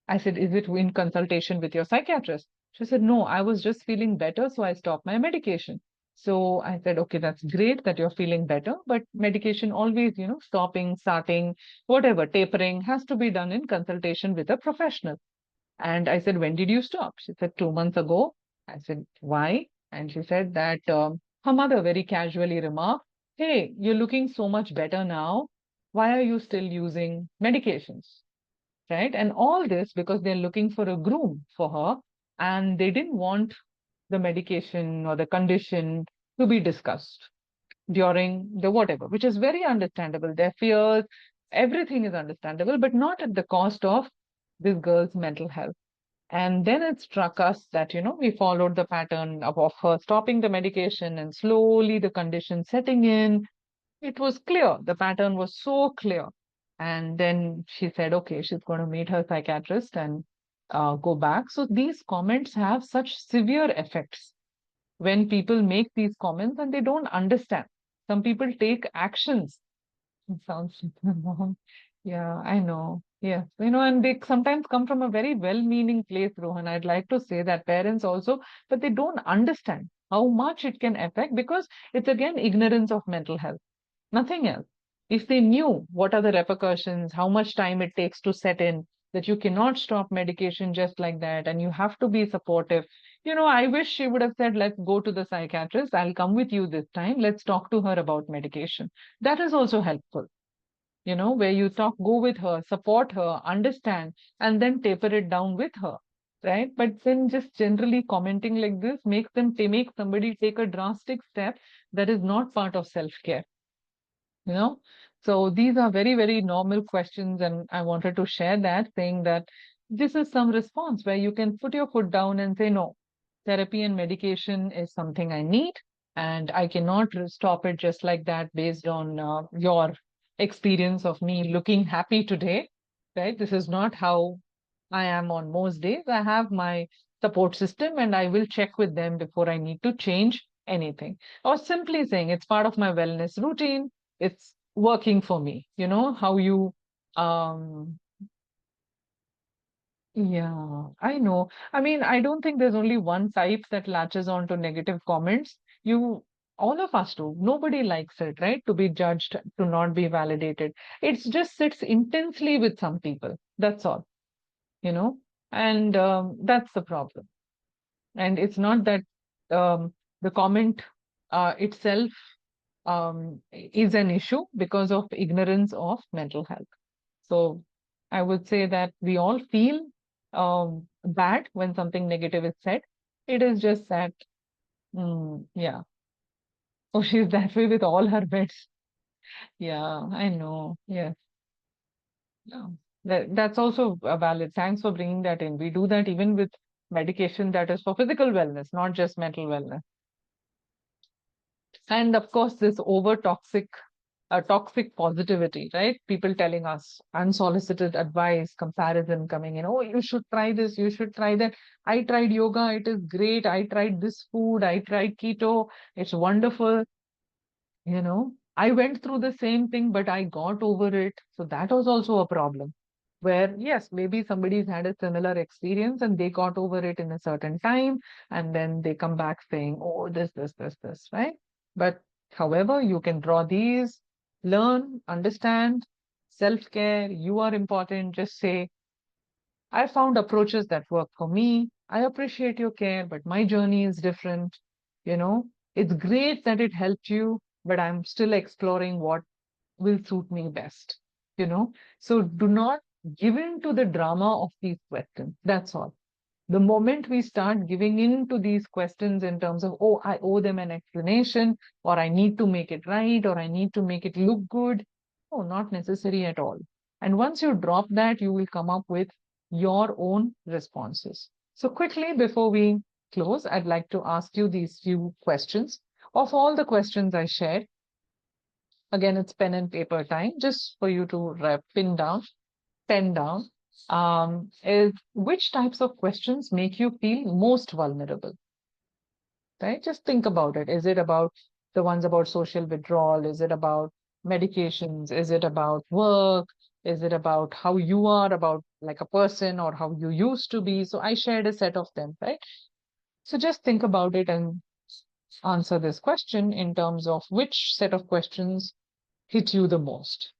I said, is it in consultation with your psychiatrist? She said, no, I was just feeling better, so I stopped my medication. So I said, okay, that's great that you're feeling better, but medication always, stopping, starting, whatever, tapering has to be done in consultation with a professional. And I said, when did you stop? She said, 2 months ago. I said, why? And she said that her mother very casually remarked, hey, you're looking so much better now. Why are you still using medications? Right? And all this because they're looking for a groom for her and they didn't want the medication or the condition to be discussed during the whatever, which is very understandable. Their fears, everything is understandable, but not at the cost of this girl's mental health. And then it struck us that, we followed the pattern of her stopping the medication and slowly the condition setting in. It was clear. The pattern was so clear. And then she said, okay, she's going to meet her psychiatrist and go back. So these comments have such severe effects when people make these comments and they don't understand. Some people take actions. It sounds wrong. Yeah, I know. Yes, and they sometimes come from a very well-meaning place, Rohan. I'd like to say that parents also, but they don't understand how much it can affect because it's again ignorance of mental health, nothing else. If they knew what are the repercussions, how much time it takes to set in, that you cannot stop medication just like that, and you have to be supportive. I wish she would have said, let's go to the psychiatrist. I'll come with you this time. Let's talk to her about medication. That is also helpful, where you talk, go with her, support her, understand, and then taper it down with her. Right. But then just generally commenting like this makes make somebody take a drastic step that is not part of self-care you know so these are very, very normal questions, and I wanted to share that, saying that this is some response where you can put your foot down and say, no, therapy and medication is something I need, and I cannot stop it just like that based on your experience of me looking happy today. Right, this is not how I am on most days. I have my support system and I will check with them before I need to change anything. Or simply saying it's part of my wellness routine, it's working for me. How you um yeah, I know. I mean, I don't think there's only one type that latches on to negative comments. All of us do. Nobody likes it, right? To be judged, to not be validated. It just sits intensely with some people. That's all, you know, and that's the problem. And it's not that the comment itself is an issue because of ignorance of mental health. So I would say that we all feel bad when something negative is said. It is just that, yeah. Oh, she's that way with all her beds. Yeah, I know. Yes. Yeah. That's also valid. Thanks for bringing that in. We do that even with medication that is for physical wellness, not just mental wellness. And of course, this over toxic positivity, right? People telling us unsolicited advice, comparison coming in. Oh, you should try this, you should try that. I tried yoga, it is great. I tried this food, I tried keto, it's wonderful. I went through the same thing, but I got over it. So that was also a problem. Where, yes, maybe somebody's had a similar experience and they got over it in a certain time, and then they come back saying, oh, this, right? But however, you can draw these, learn, understand, self-care, you are important. Just say, I found approaches that work for me. I appreciate your care, but my journey is different. You know, it's great that it helped you, but I'm still exploring what will suit me best. So do not give in to the drama of these questions. That's all. The moment we start giving in to these questions in terms of, oh, I owe them an explanation, or I need to make it right, or I need to make it look good, oh, not necessary at all. And once you drop that, you will come up with your own responses. So quickly, before we close, I'd like to ask you these few questions. Of all the questions I shared, again, it's pen and paper time, just for you to pen down, is which types of questions make you feel most vulnerable, right? Just think about it. Is it about the ones about social withdrawal? Is it about medications? Is it about work? Is it about how you are about like a person or how you used to be? So I shared a set of them, right? So just think about it and answer this question in terms of which set of questions hit you the most.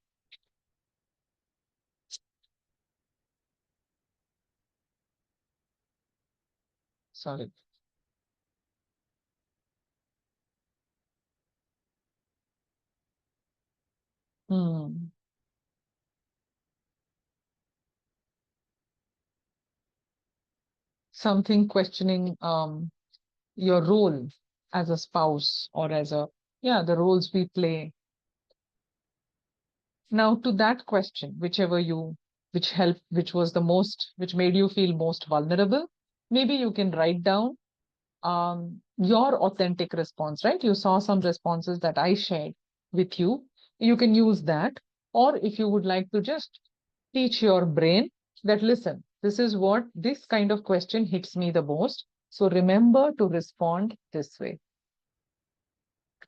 Sorry. Hmm. Something questioning your role as a spouse or as a, yeah, the roles we play. Now, to that question, whichever you, which helped, which was the most, which made you feel most vulnerable, maybe you can write down your authentic response, right? You saw some responses that I shared with you. You can use that. Or if you would like to just teach your brain that, listen, this is what this kind of question hits me the most. So remember to respond this way,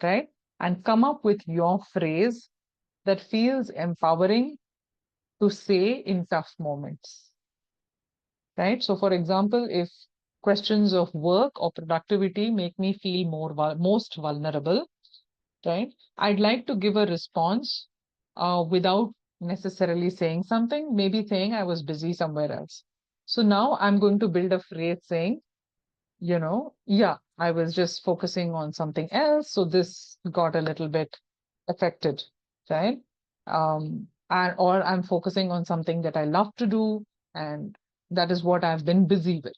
right? And come up with your phrase that feels empowering to say in tough moments, right? So, for example, if questions of work or productivity make me feel most vulnerable, right? I'd like to give a response without necessarily saying something, maybe saying I was busy somewhere else. So now I'm going to build a phrase saying, yeah, I was just focusing on something else. So this got a little bit affected, right? Or I'm focusing on something that I love to do, and that is what I've been busy with.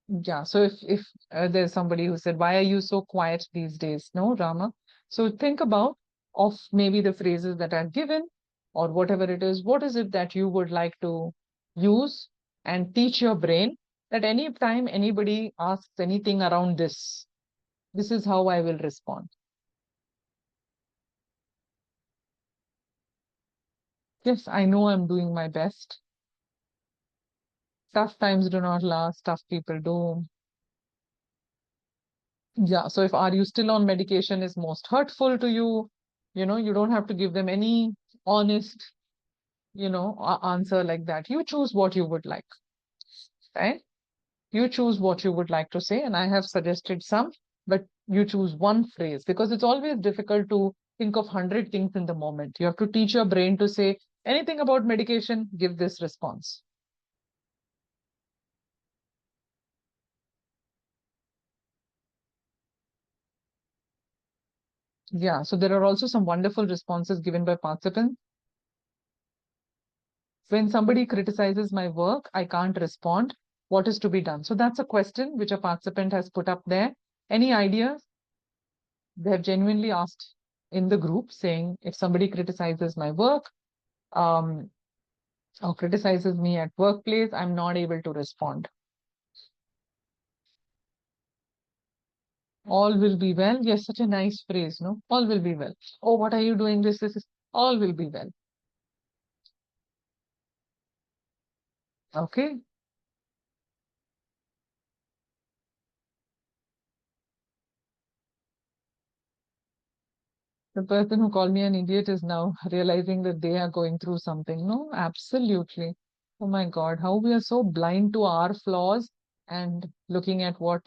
Yeah. So if there's somebody who said, "Why are you so quiet these days?" No, Rama. So think about of maybe the phrases that are given or whatever it is. What is it that you would like to use and teach your brain that any time anybody asks anything around this is how I will respond. Yes, I know I'm doing my best. Tough times do not last, tough people do. Yeah, so if are you still on medication is most hurtful to you, you don't have to give them any honest, answer like that. You choose what you would like, right? You choose what you would like to say, and I have suggested some, but you choose one phrase because it's always difficult to think of 100 things in the moment. You have to teach your brain to say anything about medication, give this response. Yeah, so there are also some wonderful responses given by participants. When somebody criticizes my work, I can't respond. What is to be done? So that's a question which a participant has put up there. Any ideas? They have genuinely asked in the group saying, if somebody criticizes my work um, or criticizes me at workplace, I'm not able to respond. All will be well. Yes, such a nice phrase, no? All will be well. Oh, what are you doing? This is all will be well. Okay. The person who called me an idiot is now realizing that they are going through something. No, absolutely. Oh my God, how we are so blind to our flaws and looking at what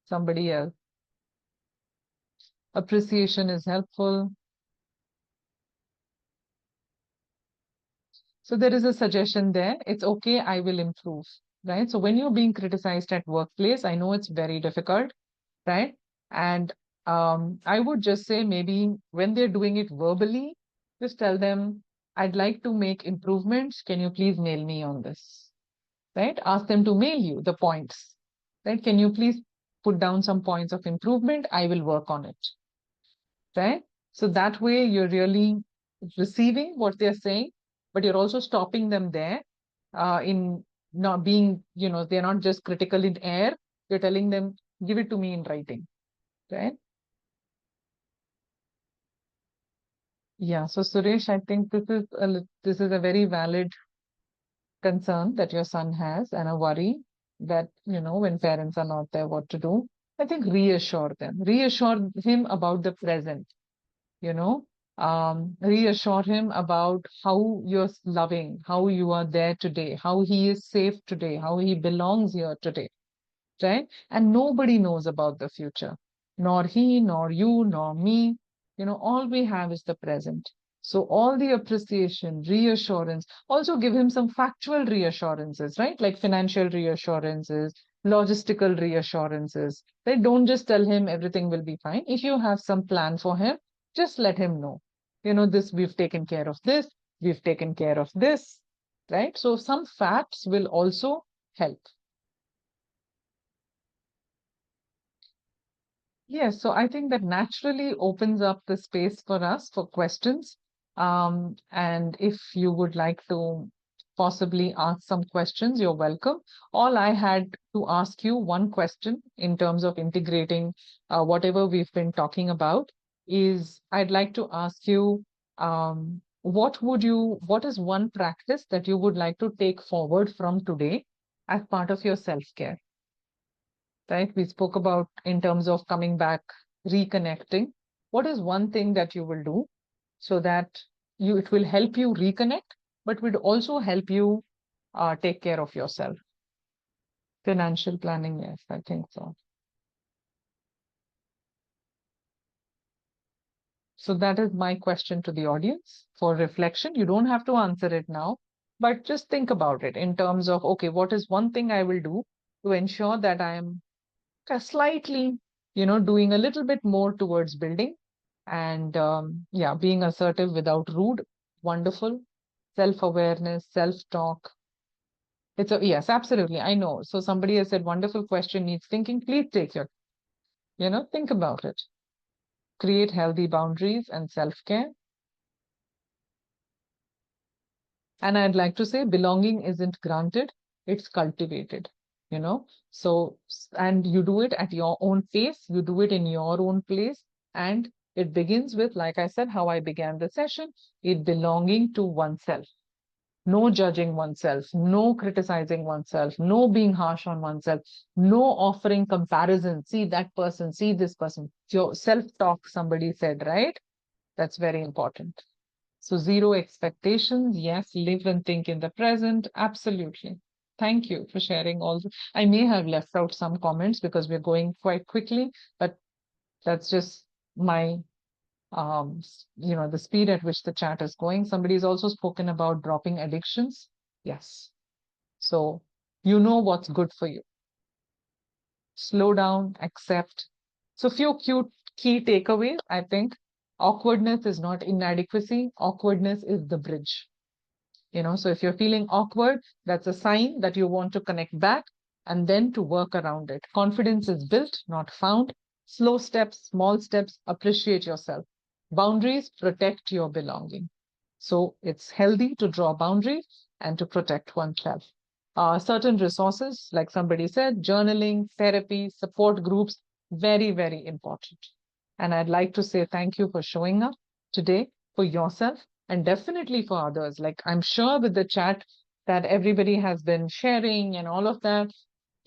somebody else. Appreciation is helpful. So there is a suggestion there. It's okay, I will improve, right? So when you're being criticized at workplace, I know it's very difficult, right? And I would just say maybe when they're doing it verbally, just tell them, I'd like to make improvements. Can you please mail me on this? Right? Ask them to mail you the points. Right? Can you please put down some points of improvement? I will work on it. Right? So that way you're really receiving what they're saying, but you're also stopping them there in not being, they're not just critical in air. You're telling them, give it to me in writing. Right? Yeah, so Suresh, I think this is a very valid concern that your son has and a worry that, when parents are not there, what to do. I think reassure them, reassure him about the present, you know, Reassure him about how you're loving, how you are there today, how he is safe today, how he belongs here today, right? And nobody knows about the future, nor he, nor you, nor me. All we have is the present. So all the appreciation, reassurance, also give him some factual reassurances, right? Like financial reassurances, logistical reassurances. They don't just tell him everything will be fine. If you have some plan for him, just let him know. This, we've taken care of this, we've taken care of this, right? So some facts will also help. Yes, so I think that naturally opens up the space for us for questions. And if you would like to possibly ask some questions, you're welcome. All I had to ask you one question in terms of integrating whatever we've been talking about is I'd like to ask you, what is one practice that you would like to take forward from today as part of your self-care? Right? We spoke about in terms of coming back, reconnecting. What is one thing that you will do so that it will help you reconnect, but would also help you take care of yourself? Financial planning, yes, I think so. So that is my question to the audience for reflection. You don't have to answer it now, but just think about it in terms of, okay, what is one thing I will do to ensure that I am slightly, doing a little bit more towards building and yeah, being assertive without rude. Wonderful. Self-awareness, self-talk. Yes, absolutely. I know. So somebody has said, wonderful question needs thinking. Please take your, think about it. Create healthy boundaries and self-care. And I'd like to say belonging isn't granted, it's cultivated, you know. And you do it at your own pace, you do it in your own place. And it begins with, like I said, how I began the session, it belonging to oneself. No judging oneself, no criticizing oneself, no being harsh on oneself, no offering comparison. See that person, see this person. Your self-talk, somebody said, right? That's very important. So zero expectations. Yes, live and think in the present. Absolutely. Thank you for sharing all. I may have left out some comments because we're going quite quickly, but that's just my, the speed at which the chat is going. Somebody's also spoken about dropping addictions. Yes. So you know what's good for you. Slow down, accept. So few cute key takeaways, I think. Awkwardness is not inadequacy. Awkwardness is the bridge. So if you're feeling awkward, that's a sign that you want to connect back and then to work around it. Confidence is built, not found. Slow steps, small steps, appreciate yourself. Boundaries protect your belonging. So it's healthy to draw boundaries and to protect oneself. Certain resources, like somebody said, journaling, therapy, support groups, very, very important. And I'd like to say thank you for showing up today for yourself and definitely for others. Like I'm sure with the chat that everybody has been sharing and all of that,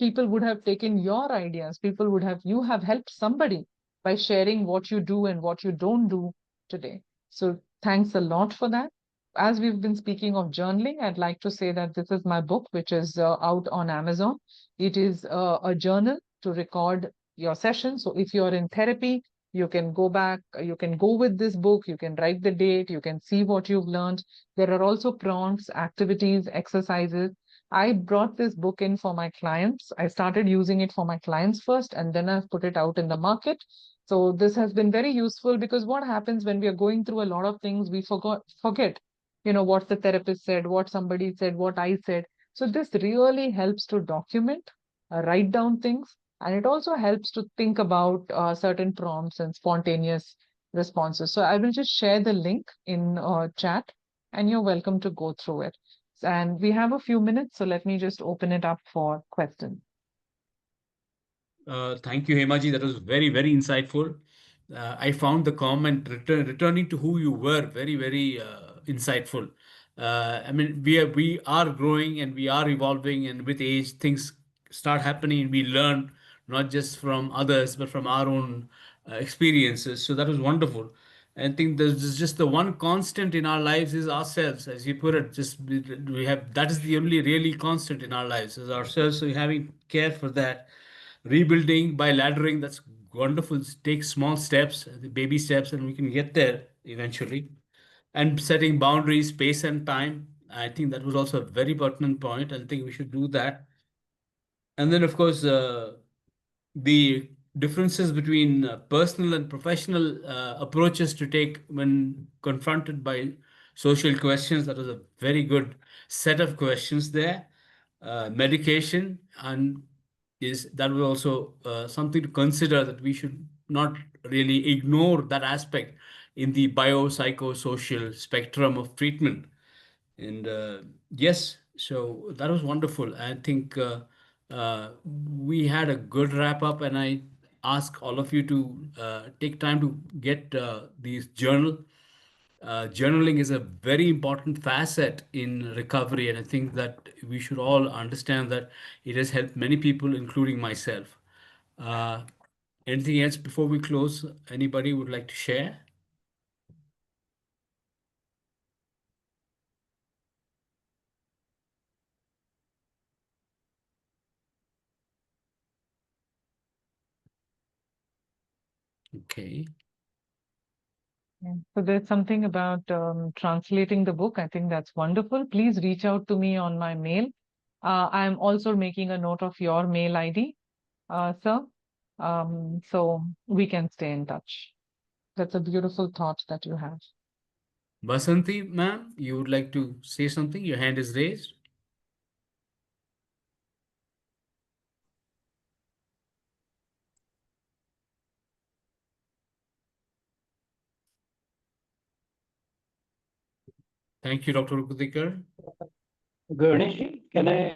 people would have taken your ideas. You have helped somebody by sharing what you do and what you don't do today. So thanks a lot for that. As we've been speaking of journaling, I'd like to say that this is my book, which is out on Amazon. It is a journal to record your session. So if you're in therapy, you can go back, you can go with this book, you can write the date, you can see what you've learned. There are also prompts, activities, exercises. I brought this book in for my clients. I started using it for my clients first, and then I've put it out in the market. So this has been very useful because what happens when we are going through a lot of things, we forget, what the therapist said, what somebody said, what I said. So this really helps to document, write down things, and it also helps to think about certain prompts and spontaneous responses. So I will just share the link in chat and you're welcome to go through it. And we have a few minutes, so let me just open it up for questions. Thank you, Hemaji. That was very, very insightful. I found the comment returning to who you were very, very insightful. I mean, we are growing and we are evolving, and with age, things start happening. We learn not just from others, but from our own experiences. So that was wonderful. And I think there's just the one constant in our lives is ourselves, as you put it. Just we have that is the only really constant in our lives is ourselves. So having care for that, rebuilding by laddering, that's wonderful. Take small steps, the baby steps, and we can get there eventually. And setting boundaries, space and time. I think that was also a very pertinent point. I think we should do that. And then, of course, the differences between personal and professional approaches to take when confronted by social questions. That was a very good set of questions there. Medication and is that was also something to consider that we should not really ignore that aspect in the biopsychosocial spectrum of treatment. And yes, so that was wonderful. I think we had a good wrap up, and I ask all of you to take time to get these journal. Journaling is a very important facet in recovery, and I think that we should all understand that it has helped many people, including myself. Uh, Anything else before we close? Anybody would like to share? Okay. Yeah. So there's something about translating the book. I think that's wonderful. Please reach out to me on my mail. I'm also making a note of your mail ID, sir, so we can stay in touch. That's a beautiful thought that you have. Basanti, ma'am, you would like to say something? Your hand is raised. Thank you, Dr. Kudikar. Ganesh, can I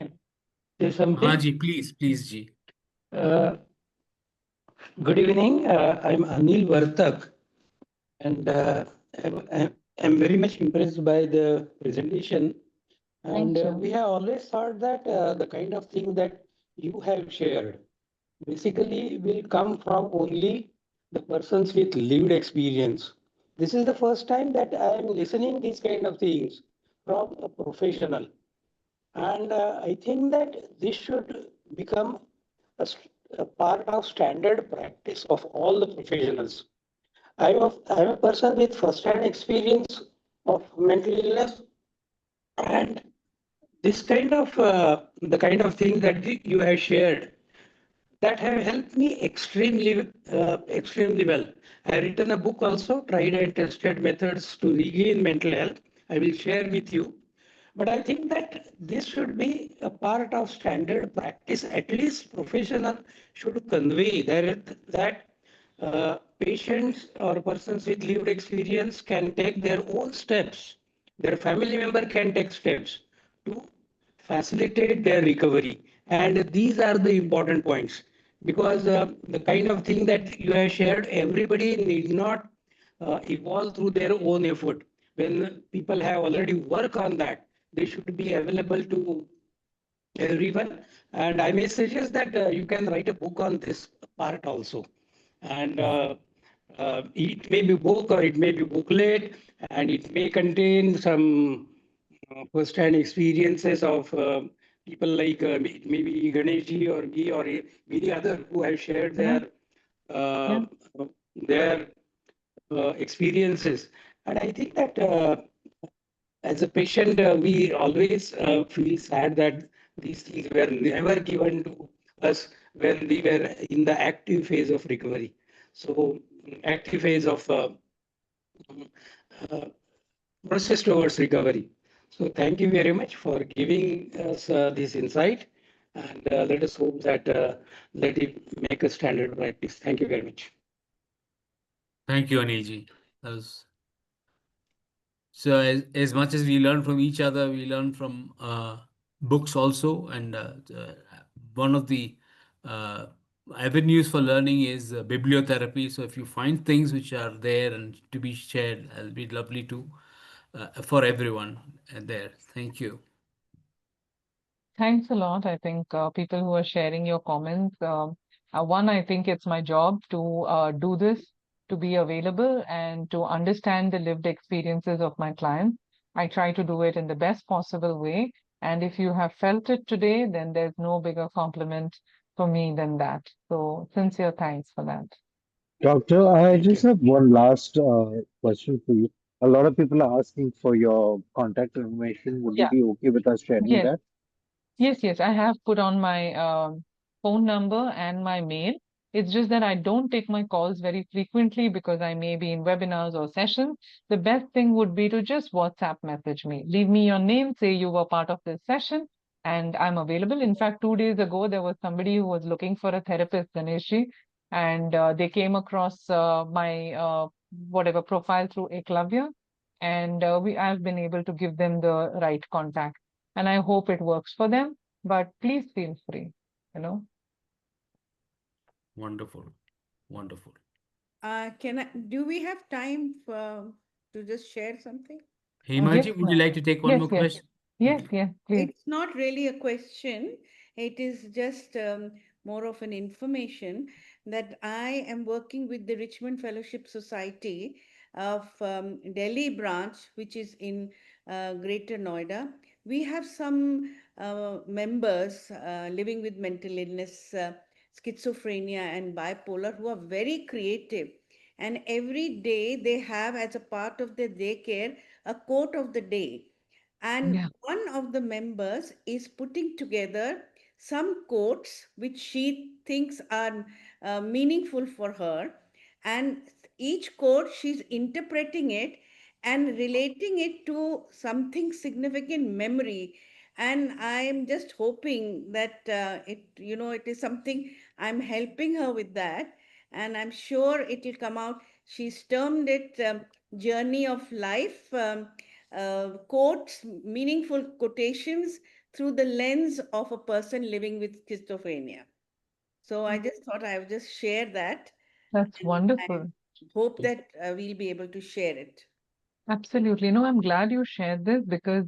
say हाँ something? Ji, please ji. Uh, Good evening. I'm Anil Vartak, and I'm very much impressed by the presentation. And Thank you. we have always thought that the kind of thing that you have shared basically will come from only the persons with lived experience. This is the first time that I am listening these kind of things from a professional. And I think that this should become a part of standard practice of all the professionals. I'm a person with first-hand experience of mental illness, and this kind of the kind of thing that you have shared that have helped me extremely well. I have written a book also, tried and tested methods to regain mental health. I will share with you. But I think that this should be a part of standard practice. At least professional should convey that patients or persons with lived experience can take their own steps. Their family member can take steps to facilitate their recovery. And these are the important points because the kind of thing that you have shared, everybody need not evolve through their own effort. When people have already worked on that, they should be available to everyone. And I may suggest that you can write a book on this part also. And it may be book or it may be booklet, and it may contain some first-hand experiences of people like maybe Ganeshji or me or many other who have shared Yeah, uh, yeah. their experiences. And I think that as a patient, we always feel sad that these things were never given to us when we were in the active phase of recovery. So, active phase of uh, process towards recovery. So, thank you very much for giving us this insight, and let us hope that let it make a standard practice. Thank you very much. Thank you, Anilji. That was so as much as we learn from each other, we learn from books also. And one of the uh, avenues for learning is bibliotherapy. So if you find things which are there and to be shared, it'll be lovely to for everyone there. Thank you. Thanks a lot. I think people who are sharing your comments, one, I think it's my job to do this to be available and to understand the lived experiences of my clients. I try to do it in the best possible way. And if you have felt it today, then there's no bigger compliment for me than that. So sincere thanks for that. Doctor, I Thank just you. have one last question for you. A lot of people are asking for your contact information. Would you Yeah. be okay with us sharing Yes. that? Yes, I have put on my phone number and my mail. It's just that I don't take my calls very frequently because I may be in webinars or sessions. The best thing would be to just WhatsApp message me. Leave me your name, say you were part of this session, and I'm available. In fact, 2 days ago, there was somebody who was looking for a therapist, Ganeshji, and they came across my whatever profile through Eklavya, and I've been able to give them the right contact, and I hope it works for them. But please feel free, you know. Wonderful. Wonderful. Do we have time to just share something? Yes, Hemaji, would you ma'am. like to take one Yes, more yes, question? yes, Okay. yes, please. It's not really a question. It is just more of an information that I am working with the Richmond Fellowship Society of Delhi branch, which is in Greater Noida. We have some members living with mental illness, schizophrenia, and bipolar who are very creative. And every day they have, as a part of their daycare, a quote of the day, and Yeah, one of the members is putting together some quotes which she thinks are meaningful for her. And each quote, she's interpreting it and relating it to something significant memory. And I am just hoping that it is something I'm helping her with that. And I'm sure it will come out. She's termed it Journey of Life. Quotes, meaningful quotations through the lens of a person living with schizophrenia. So I just thought I would just share that, that's and I wonderful. hope that we'll be able to share it. Absolutely. No, I'm glad you shared this because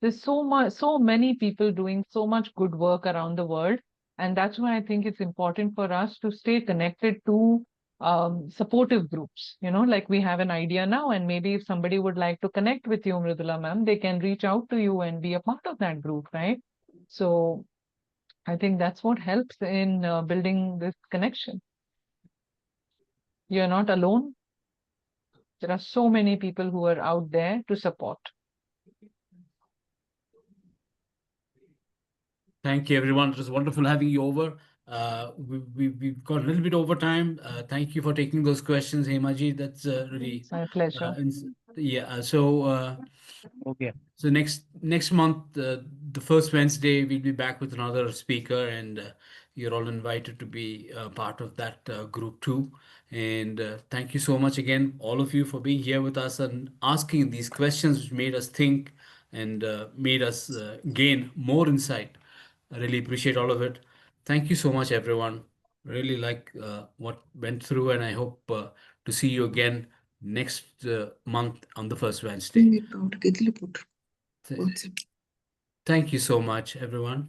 there's so many people doing so much good work around the world. And that's why I think it's important for us to stay connected to supportive groups. Like we have an idea now, and maybe if somebody would like to connect with you, Mridula ma'am, they can reach out to you and be a part of that group, right? So I think that's what helps in building this connection. You're not alone. There are so many people who are out there to support. Thank you, everyone. It was wonderful having you over. We've got a little bit over time. Thank you for taking those questions, Hemaji. That's really, It's my pleasure. yeah. Okay. So next month, the first Wednesday, we'll be back with another speaker, and you're all invited to be part of that group too. And thank you so much again, all of you, for being here with us and asking these questions, which made us think and made us gain more insight. I really appreciate all of it. Thank you so much, everyone. Really like what went through, and I hope to see you again next month on the first Wednesday. Thank you so much, everyone.